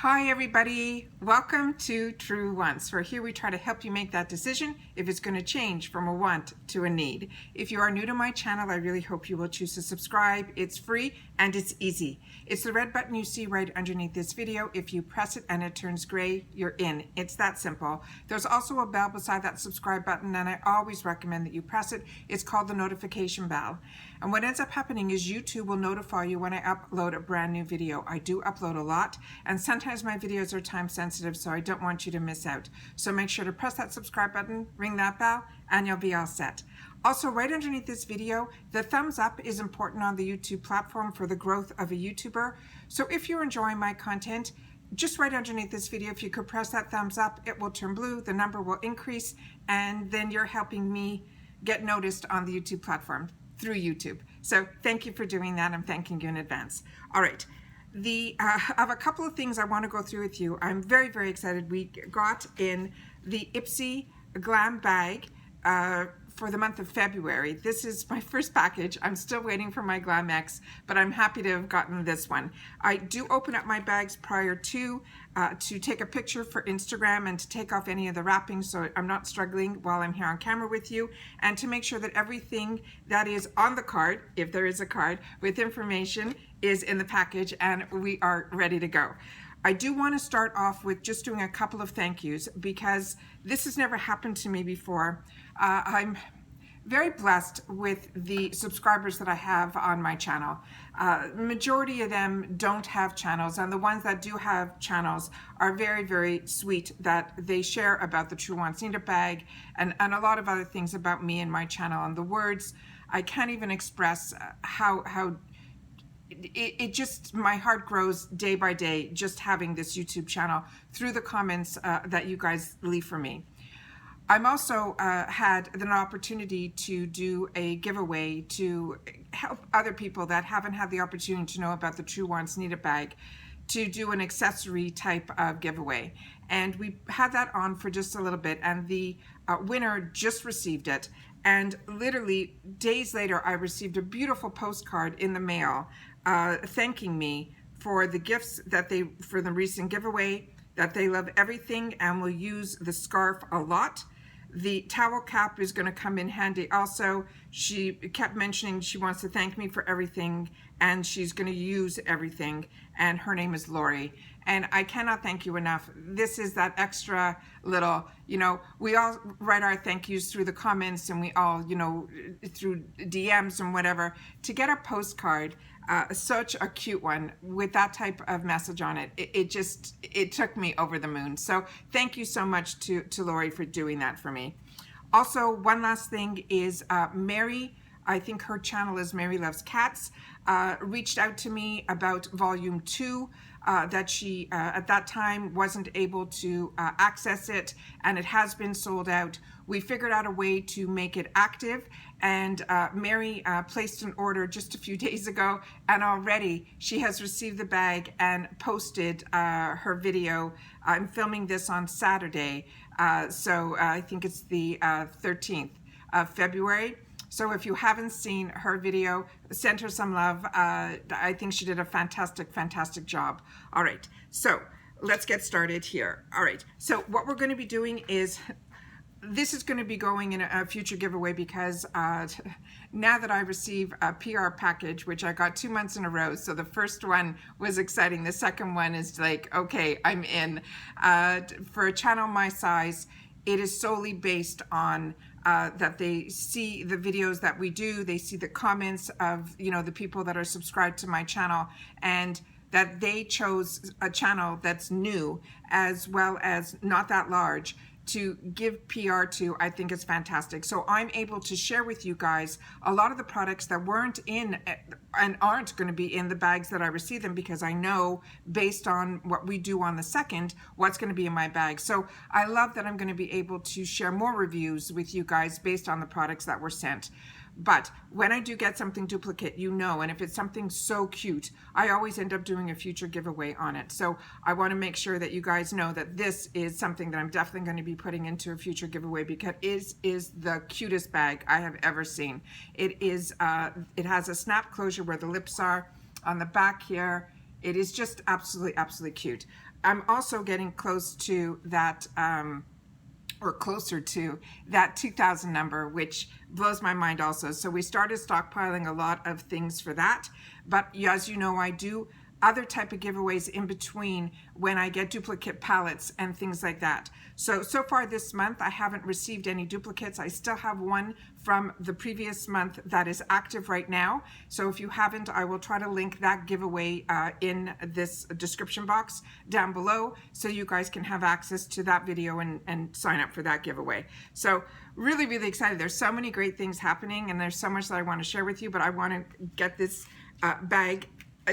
Hi everybody, welcome to True Wants, where here we try to help you make that decision if it's going to change from a want to a need. If you are new to my channel, I really hope you will choose to subscribe. It's free and it's easy. It's the red button you see right underneath this video. If you press it and it turns gray, you're in. It's that simple. There's also a bell beside that subscribe button, and I always recommend that you press it. It's called the notification bell. And what ends up happening is YouTube will notify you when I upload a brand new video. I do upload a lot, and sometimes my videos are time sensitive, so I don't want you to miss out. So make sure to press that subscribe button, ring that bell, and you'll be all set. Also, right underneath this video, the thumbs up is important on the YouTube platform for the growth of a YouTuber. So if you're enjoying my content, just right underneath this video, if you could press that thumbs up, it will turn blue, the number will increase, and then you're helping me get noticed on the YouTube platform through YouTube. So thank you for doing that. I'm thanking you in advance. All right. I have a couple of things I want to go through with you. I'm very, very excited. We got in the Ipsy Glam bag for the month of February. This is my first package. I'm still waiting for my Glam X, but I'm happy to have gotten this one. I do open up my bags prior to take a picture for Instagram and to take off any of the wrapping, so I'm not struggling while I'm here on camera with you, and to make sure that everything that is on the card, if there is a card with information, is in the package and we are ready to go. I do want to start off with just doing a couple of thank yous because this has never happened to me before. I'm very blessed with the subscribers that I have on my channel. Majority of them don't have channels, and the ones that do have channels are very, very sweet that they share about the True Wants Need a bag and a lot of other things about me and my channel. And the words, I can't even express how it just, my heart grows day by day just having this YouTube channel through the comments that you guys leave for me. I'm also had an opportunity to do a giveaway to help other people that haven't had the opportunity to know about the True Wants Need a bag, to do an accessory type of giveaway. And we had that on for just a little bit, and the winner just received it. And literally days later, I received a beautiful postcard in the mail thanking me for the gifts that for the recent giveaway, that they love everything and will use the scarf a lot. The towel cap is going to come in handy also. She kept mentioning she wants to thank me for everything and she's going to use everything, and her name is Lori. And I cannot thank you enough. This is that extra little, you know, we all write our thank yous through the comments, and we all, you know, through DMs and whatever. To get a postcard, such a cute one with that type of message on it, it took me over the moon. So thank you so much to Lori for doing that for me. Also, one last thing is Mary, I think her channel is Mary Loves Cats, reached out to me about volume 2, that she at that time wasn't able to access it, and it has been sold out. We figured out a way to make it active, and Mary placed an order just a few days ago, and already she has received the bag and posted her video. I'm filming this on Saturday, so I think it's the 13th of February. So if you haven't seen her video, send her some love. I think she did a fantastic, fantastic job. All right, so let's get started here. All right, so what we're going to be doing is, this is going to be going in a future giveaway because now that I receive a PR package, which I got 2 months in a row, so the first one was exciting. The second one is like, okay, I'm in. For a channel my size, it is solely based on that they see the videos that we do, they see the comments of, you know, the people that are subscribed to my channel, and that they chose a channel that's new as well as not that large to give PR to. I think is fantastic. So I'm able to share with you guys a lot of the products that weren't in and aren't going to be in the bags that I receive them, because I know based on what we do on the 2nd, what's going to be in my bag. So I love that I'm going to be able to share more reviews with you guys based on the products that were sent. But when I do get something duplicate, you know, and if it's something so cute, I always end up doing a future giveaway on it. So I want to make sure that you guys know that this is something that I'm definitely going to be putting into a future giveaway, because it is the cutest bag I have ever seen. It is, it has a snap closure where the lips are. On the back here, It is just absolutely, absolutely cute. I'm also getting close to that, or closer to that 2000 number, which blows my mind also. So we started stockpiling a lot of things for that. But as you know, I do other type of giveaways in between when I get duplicate palettes and things like that. So far this month, I haven't received any duplicates. I still have one from the previous month that is active right now. So if you haven't, I will try to link that giveaway in this description box down below, so you guys can have access to that video and sign up for that giveaway. So really, really excited. There's so many great things happening, and there's so much that I want to share with you, but I want to get this bag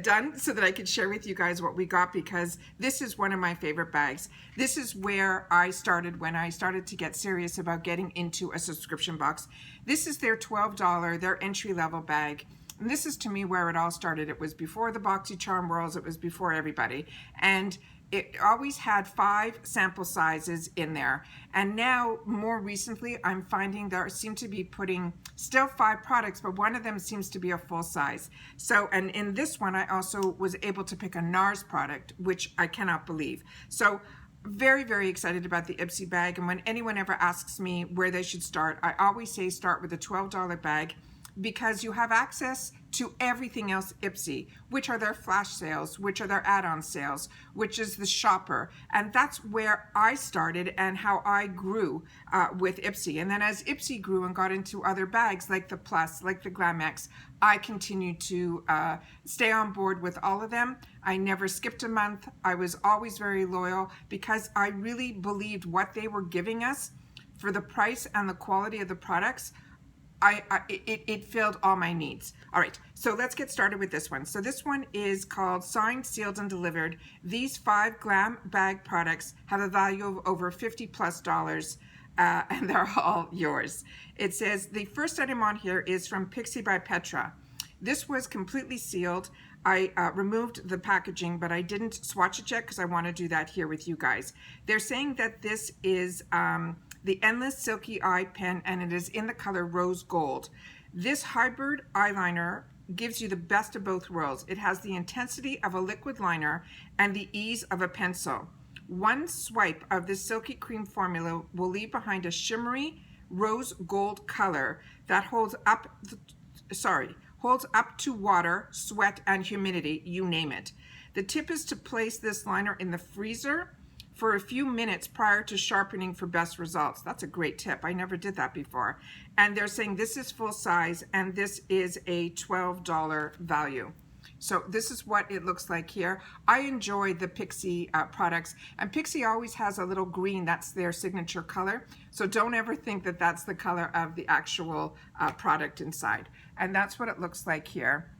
done so that I could share with you guys what we got, because this is one of my favorite bags. This is where I started when I started to get serious about getting into a subscription box. This is their $12, their entry-level bag. And this is, to me, where it all started. It was before the BoxyCharm worlds. It was before everybody. And it always had 5 sample sizes in there. And now, more recently, I'm finding there seem to be putting still 5 products, but one of them seems to be a full size. So, and in this one, I also was able to pick a NARS product, which I cannot believe. So, very, very excited about the Ipsy bag. And when anyone ever asks me where they should start, I always say start with a $12 bag, because you have access to everything else Ipsy, which are their flash sales, which are their add-on sales, which is the shopper. And that's where I started and how I grew with Ipsy. And then as Ipsy grew and got into other bags like the Plus, like the Glam X, I continued to stay on board with all of them. I never skipped a month. I was always very loyal, because I really believed what they were giving us for the price and the quality of the products. It filled all my needs. All right, so let's get started with this one. So this one is called Signed, Sealed, and Delivered. These 5 Glam bag products have a value of over $50+, and they're all yours. It says the first item on here is from Pixi by Petra. This was completely sealed. I removed the packaging, but I didn't swatch it yet because I want to do that here with you guys. They're saying that this is the Endless Silky Eye Pen, and it is in the color Rose Gold. This hybrid eyeliner gives you the best of both worlds. It has the intensity of a liquid liner and the ease of a pencil. One swipe of this silky cream formula will leave behind a shimmery rose gold color that holds up to water, sweat, and humidity, you name it. The tip is to place this liner in the freezer for a few minutes prior to sharpening for best results. That's a great tip. I never did that before. And they're saying this is full size, and this is a $12 value. So this is what it looks like here. I enjoy the Pixi products, and Pixi always has a little green. That's their signature color. So don't ever think that that's the color of the actual product inside. And that's what it looks like here.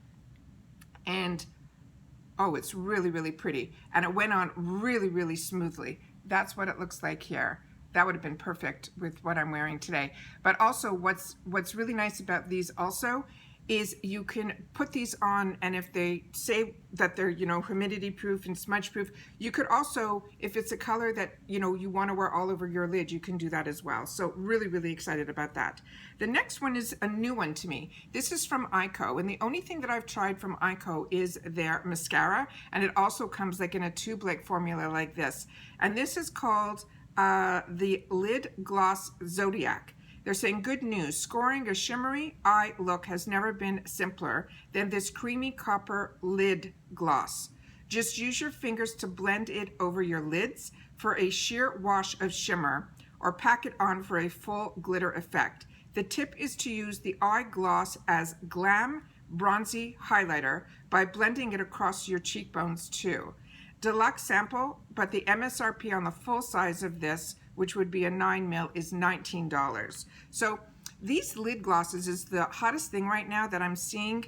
And oh, it's really, really pretty. And it went on really, really smoothly. That's what it looks like here. That would have been perfect with what I'm wearing today. But also what's really nice about these also is you can put these on, and if they say that they're, you know, humidity proof and smudge proof, you could also, if it's a color that, you know, you want to wear all over your lid, you can do that as well. So really, really excited about that. The next one is a new one to me. This is from EYEKO, and the only thing that I've tried from EYEKO is their mascara, and it also comes like in a tube-like formula like this. And this is called the Lid Gloss Zodiac. They're saying good news, scoring a shimmery eye look has never been simpler than this creamy copper lid gloss. Just use your fingers to blend it over your lids for a sheer wash of shimmer, or pack it on for a full glitter effect. The tip is to use the eye gloss as Glam bronzey highlighter by blending it across your cheekbones too. Deluxe Sample, but the MSRP on the full size of this, which would be a 9mm, is $19. So these lid glosses is the hottest thing right now that I'm seeing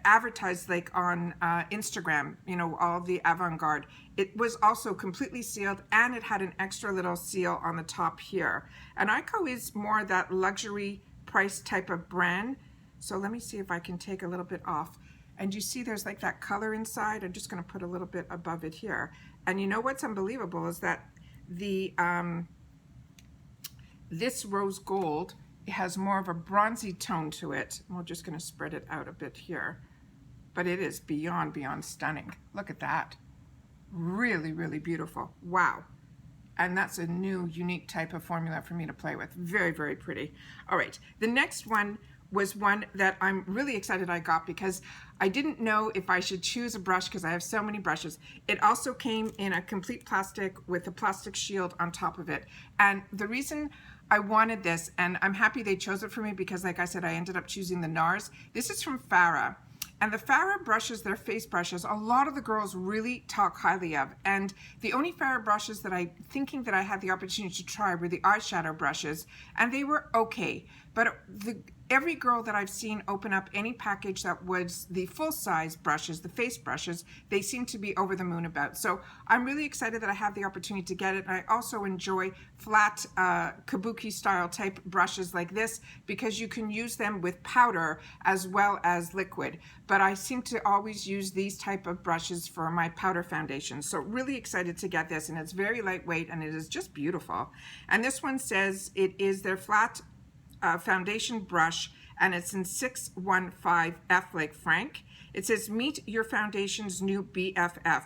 advertised like on Instagram, you know, all the avant-garde. It was also completely sealed, and it had an extra little seal on the top here. And EYEKO is more that luxury price type of brand. So let me see if I can take a little bit off. And you see there's like that color inside. I'm just going to put a little bit above it here. And you know what's unbelievable is that the this rose gold, it has more of a bronzy tone to it. We're just going to spread it out a bit here. but it is beyond stunning. Look at that. Really, really beautiful. Wow. And that's a new, unique type of formula for me to play with. Very, very pretty. All right, the next one was one that I'm really excited I got because I didn't know if I should choose a brush because I have so many brushes. It also came in a complete plastic with a plastic shield on top of it. And the reason I wanted this, and I'm happy they chose it for me because like I said, I ended up choosing the NARS. This is from Farah. And the Farah brushes, they're face brushes, a lot of the girls really talk highly of. And the only Farah brushes that I thinking that I had the opportunity to try were the eyeshadow brushes, and they were okay. But every girl that I've seen open up any package that was the full-size brushes, the face brushes, they seem to be over the moon about. So I'm really excited that I have the opportunity to get it. And I also enjoy flat kabuki style type brushes like this because you can use them with powder as well as liquid. But I seem to always use these type of brushes for my powder foundation. So really excited to get this, and it's very lightweight and it is just beautiful. And this one says it is their flat foundation brush, and it's in 615F like Frank. It says, meet your foundation's new BFF.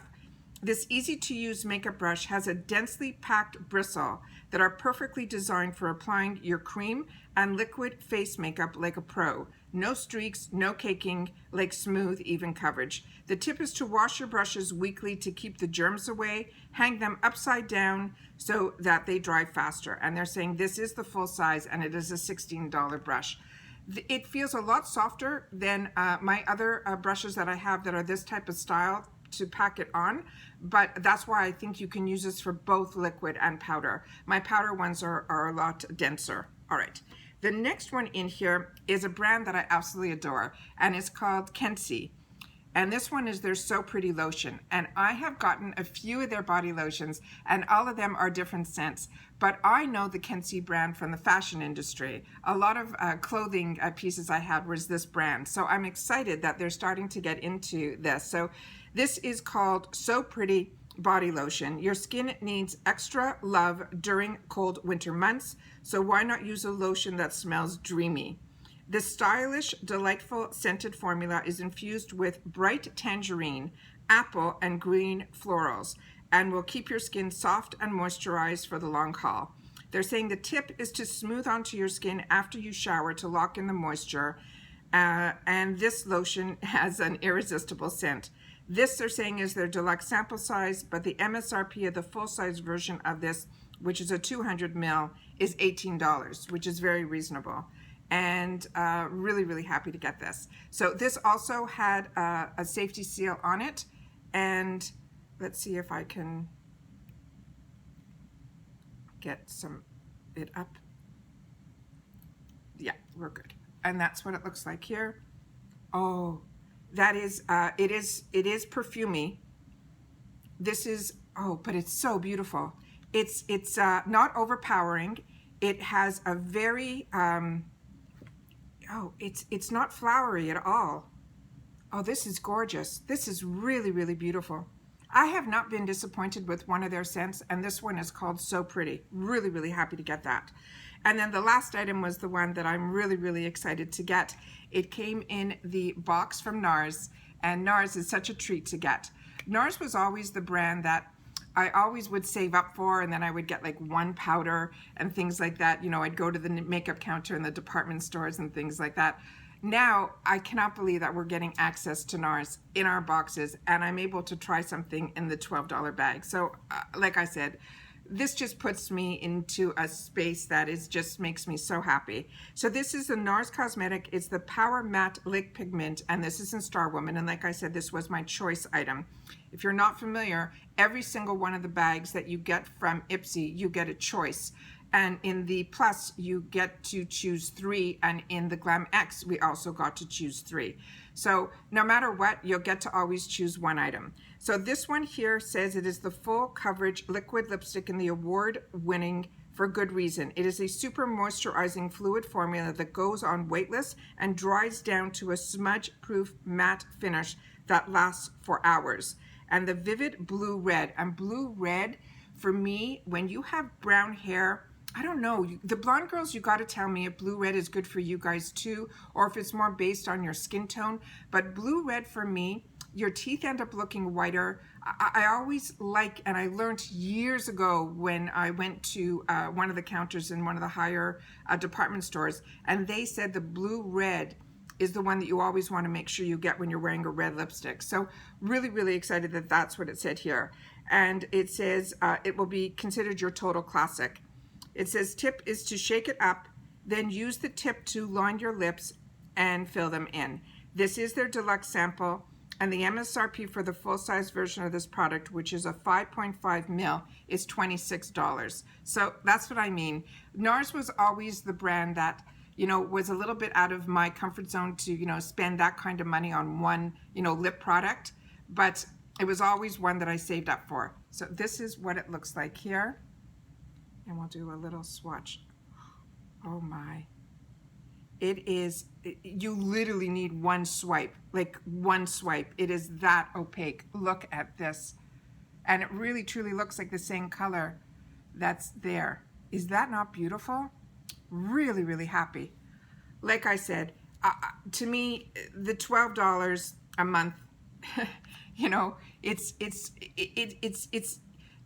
This easy to use makeup brush has a densely packed bristle that are perfectly designed for applying your cream and liquid face makeup like a pro. No streaks, no caking, like smooth, even coverage. The tip is to wash your brushes weekly to keep the germs away. Hang them upside down so that they dry faster. And they're saying this is the full size and it is a $16 brush. It feels a lot softer than my other brushes that I have that are this type of style to pack it on, but that's why I think you can use this for both liquid and powder. My powder ones are a lot denser. All right. The next one in here is a brand that I absolutely adore, and it's called KENSIE. And this one is their So Pretty lotion. And I have gotten a few of their body lotions, and all of them are different scents. But I know the KENSIE brand from the fashion industry. A lot of clothing pieces I had was this brand. So I'm excited that they're starting to get into this. So this is called So Pretty body lotion. Your skin needs extra love during cold winter months, so why not use a lotion that smells dreamy? This stylish, delightful scented formula is infused with bright tangerine, apple, and green florals, and will keep your skin soft and moisturized for the long haul. They're saying the tip is to smooth onto your skin after you shower to lock in the moisture, and this lotion has an irresistible scent. This, they're saying, is their deluxe sample size, but the MSRP of the full-size version of this, which is a 200 ml, is $18, which is very reasonable. And really, really happy to get this. So this also had a safety seal on it. And let's see if I can get it up. Yeah, we're good. And that's what it looks like here. Oh, that is, it is perfumey. This is, oh, but it's so beautiful. It's not overpowering. It has a very, oh, it's not flowery at all. Oh, this is gorgeous. This is really, really beautiful. I have not been disappointed with one of their scents, and this one is called So Pretty. Really, really happy to get that. And then the last item was the one that I'm really, really excited to get. It came in the box from NARS, and NARS is such a treat to get. NARS was always the brand that I always would save up for, and then I would get like one powder and things like that. You know, I'd go to the makeup counter in the department stores and things like that. Now, I cannot believe that we're getting access to NARS in our boxes, and I'm able to try something in the $12 bag. So, like I said, this just puts me into a space that just makes me so happy. So this is the NARS cosmetic. It's the Powermatte Lick Pigment, and this is in STARWOMEN. And like I said, this was my choice item. If you're not familiar, every single one of the bags that you get from Ipsy, you get a choice. And in the Plus, you get to choose 3, and in the Glam X, we also got to choose 3. So no matter what, you'll get to always choose one item. So this one here says it is the full coverage liquid lipstick in the award-winning For Good Reason. It is a super moisturizing fluid formula that goes on weightless and dries down to a smudge-proof matte finish that lasts for hours. And the vivid blue red, and blue red for me, when you have brown hair, I don't know. The blonde girls, you got to tell me if blue red is good for you guys too, or if it's more based on your skin tone. But blue red for me, your teeth end up looking whiter. I always like, and I learned years ago when I went to one of the counters in one of the higher department stores, and they said the blue red is the one that you always want to make sure you get when you're wearing a red lipstick. So really, really excited that that's what it said here. And it says it will be considered your total classic. It says tip is to shake it up, then use the tip to line your lips and fill them in. This is their deluxe sample, and the MSRP for the full-size version of this product, which is a 5.5 mil, is $26. So that's what I mean. NARS was always the brand that, you know, was a little bit out of my comfort zone to, you know, spend that kind of money on one, you know, lip product, but it was always one that I saved up for. So this is what it looks like here. And we'll do a little swatch. Oh my. It is, you literally need one swipe, like one swipe. It is that opaque. Look at this. And it really truly looks like the same color that's there. Is that not beautiful? Really, really happy. Like I said, to me, the $12 a month, you know, it's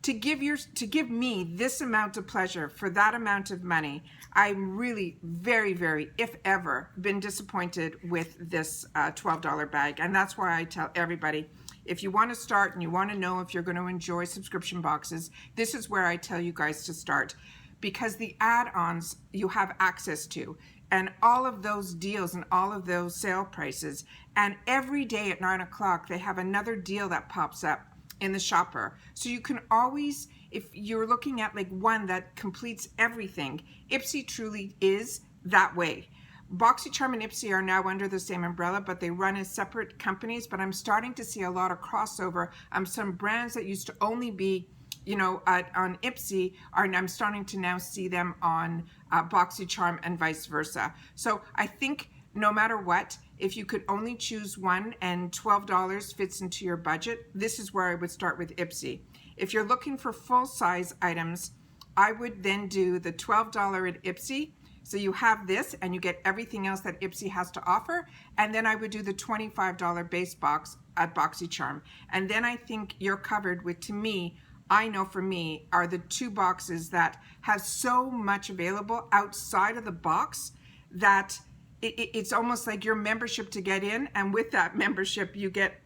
to give me this amount of pleasure for that amount of money. I'm really very, very, if ever, been disappointed with this $12 bag. And that's why I tell everybody, if you want to start and you want to know if you're going to enjoy subscription boxes, this is where I tell you guys to start, because the add-ons you have access to, and all of those deals and all of those sale prices, and every day at 9 o'clock they have another deal that pops up in the shopper. So you can always, if you're looking at like one that completes everything, Ipsy truly is that way. BoxyCharm and Ipsy are now under the same umbrella, but they run as separate companies. But I'm starting to see a lot of crossover. Some brands that used to only be, you know, on Ipsy, I'm starting to now see them on BoxyCharm and vice versa. So I think no matter what, if you could only choose one and $12 fits into your budget, this is where I would start with Ipsy. If you're looking for full-size items, I would then do the $12 at Ipsy. So you have this and you get everything else that Ipsy has to offer. And then I would do the $25 base box at BoxyCharm. And then I think you're covered with, to me, I know for me, are the two boxes that have so much available outside of the box that it's almost like your membership to get in, and with that membership you get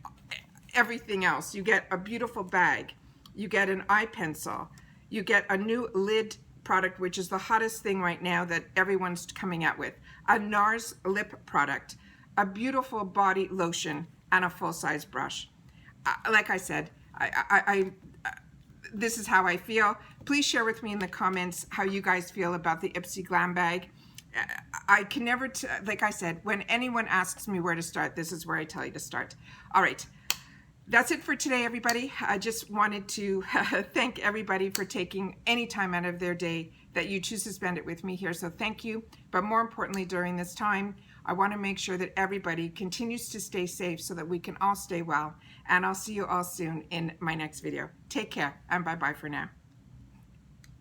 everything else. You get a beautiful bag, you get an eye pencil, you get a new lid product, which is the hottest thing right now that everyone's coming out with, a NARS lip product, a beautiful body lotion, and a full-size brush. Like I said, this is how I feel. Please share with me in the comments how you guys feel about the Ipsy Glam bag. I can never, like I said, when anyone asks me where to start, this is where I tell you to start. All right, that's it for today, everybody. I just wanted to thank everybody for taking any time out of their day that you choose to spend it with me here. So thank you. But more importantly, during this time, I want to make sure that everybody continues to stay safe so that we can all stay well. And I'll see you all soon in my next video. Take care, and bye-bye for now.